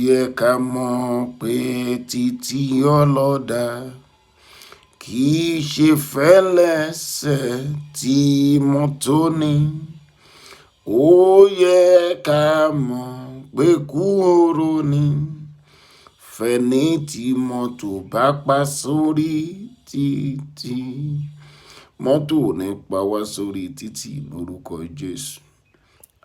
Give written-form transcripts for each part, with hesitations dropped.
yẹ ká mọ̀ pé títí ọlọ́dà kì í ṣe fẹ́lẹ́sẹ̀ tí mọ́tò ní. Ó yẹ ká mọ̀ pé kú oró ni fẹ́ni tí mọ́tò bá pa sórí títì. Mọ́tò ò ní pa wá sórí títì lórúkọ Jésù.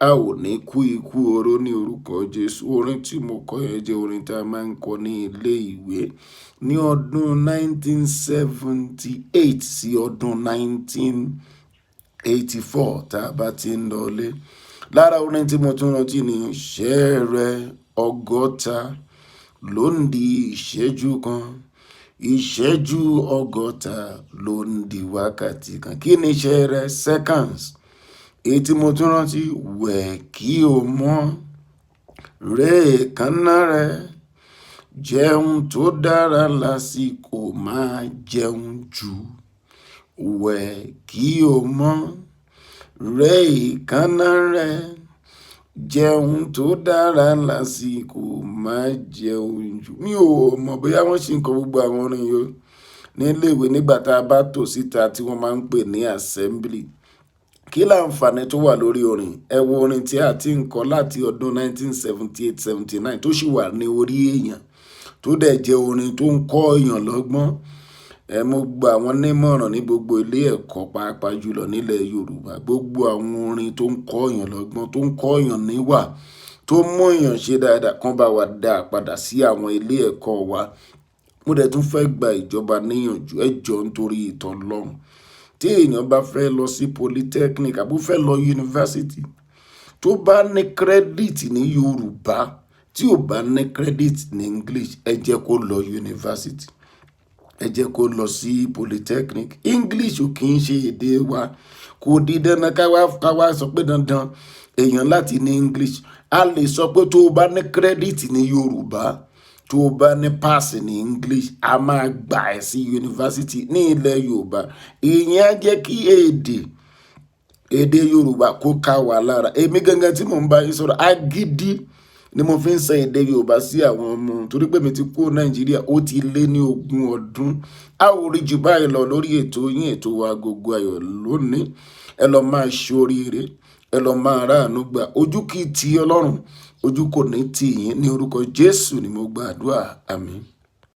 A ò ní kú ikú oró ní orúkọ Jésù. Orin tí mo kọ yẹn jẹ́ orin tí a máa ń kọ ní ilé ìwé ní ọdún 1978 sí ọdún 1984 tá a bá ti ń lọlé. Lára orin tí mo tún rántí ni ṣẹ́rẹ́ ọgọ́ta ló ń di ìṣẹ́jú kan, ìṣẹ́jú ọgọ́ta ló ń di wákàtí kan. Kí ni ṣẹ́rẹ́? Seconds. Èyí tí mo tún rántí, wẹ̀ kí o mọ́ ré èékánná rẹ, jẹun tó dára lásìkò, máa jẹun jù. Wẹ̀ kí o mọ́ ré èékánná rẹ, jẹun tó dára lásìkò, máa jẹun jù. Mi ò mọ̀ bóyá wọ́n ṣì ń kọ gbogbo àwọn orin yìí nílé ìwé nígbà tá a bá tò síta tí wọ́n máa ń pè ní assembly. Kí láǹfààní tó wà lórí orin? Ẹ wo orin tí a ti ń kọ láti ọdún 1978-79 tó sì wà ní orí èèyàn, tó dẹ̀ jẹ́ orin tó ń kọ́ èèyàn lọ́gbọ́n. Mo gba àwọn nímọ̀ràn ní gbogbo ilé ẹ̀kọ́ pàápàá jùlọ nílẹ̀ Yorùbá. Gbogbo àwọn orin tó ń kọ́ èèyàn lọ́gbọ́n, tó ń kọ́ èèyàn níwà, tó mú èèyàn ṣe dáadáa, kán bá wa dá a padà sí àwọn ilé ẹ̀kọ́ wa. Mo dẹ̀ tún fẹ́ gba ìjọba níyànjú, ẹ jọ̀ọ́ nítorí ìtọ́ Ọlọ́run. Tí èèyàn bá fẹ́ lọ sí polytechnic àbó fẹ́ lọ yunifásitì, tó bá ní credit ní Yorùbá, tí ò bá ní credit ní English, ẹ jẹ́ kó lọ yunifásitì, ẹ jẹ́ kó lọ sí polytechnic. English ò kì í ṣe èdè wa, kò di dandan ká wá sọ pé dandan èèyàn láti ní English. A lè sọ pé tó o bá ní credit ní Yorùbá, tó o bá ní pass ní English, a máa gbà ẹ́ sí yunifásitì ní ilẹ̀ Yorùbá. Ìyẹn á jẹ́ kí èdè Yorùbá kó ká wa lára. Èmi gangan tí mò ń bá yín sọ̀rọ̀, agídí ni mo fi ń sọ èdè Yorùbá sí àwọn ọmọ, torí pé mi ti kúrò Nàìjíríà ó ti lé ní 20 ọdún. A ò rí jù báyìí lọ lórí ètò yín, ètò Agogo Ayọ̀ lónìí. Ẹ lọ máa ṣoríire, ẹ lọ máa ráàánú gbà. Ojú kì í ti Ọlọ́run, ojú kò ní tì yín. Ní orúkọ Jésù ni mo gbàdúrà. Àmín.